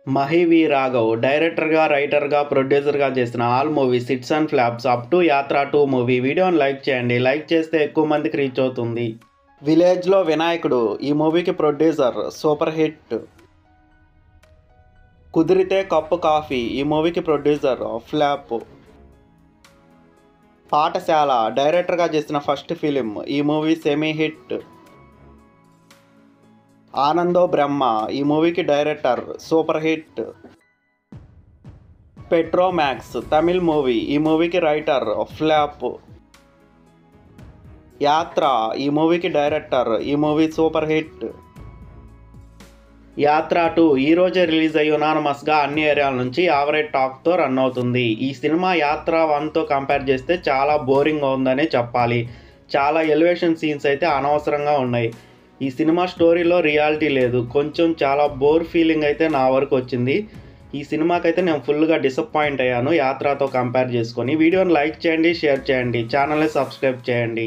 మహి వి. రాఘవ్ డైరెక్టర్గా, రైటర్గా, ప్రొడ్యూసర్గా చేసిన all movies hits and flops up to యాత్ర 2 మూవీ. వీడియోని లైక్ చేయండి. లైక్ చేస్తే ఎక్కువ మందికి రీచ్ అవుతుంది. విలేజ్లో వినాయకుడు ఈ మూవీకి ప్రొడ్యూసర్, సూపర్ హిట్. కుదిరితే కప్పు కాఫీ ఈ మూవీకి ప్రొడ్యూసర్, ఫ్లాప్. పాఠశాల డైరెక్టర్గా చేసిన ఫస్ట్ ఫిలిం, ఈ మూవీ సెమీ హిట్. ఆనందో బ్రహ్మ ఈ మూవీకి director, super hit. Petromax Tamil movie, ఈ మూవీకి రైటర్, ఫ్లాప్. యాత్ర ఈ మూవీకి డైరెక్టర్, ఈ మూవీ సూపర్ హిట్. యాత్ర 2 ఈరోజే రిలీజ్ అయ్యి యునానమస్గా అన్ని ఏరియాల నుంచి యావరేజ్ టాక్తో రన్ అవుతుంది. ఈ సినిమా యాత్ర 1తో కంపేర్ చేస్తే చాలా బోరింగ్గా ఉందనే చెప్పాలి. చాలా ఎలివేషన్ సీన్స్ అయితే అనవసరంగా ఉన్నాయి. ఈ సినిమా స్టోరీలో రియాలిటీ లేదు. కొంచెం చాలా బోర్ ఫీలింగ్ అయితే నా వరకు వచ్చింది. ఈ సినిమాకైతే నేను ఫుల్గా డిసప్పాయింట్ అయ్యాను యాత్రతో కంపేర్ చేసుకొని. వీడియోని లైక్ చేయండి, షేర్ చేయండి, ఛానల్ని సబ్స్క్రైబ్ చేయండి.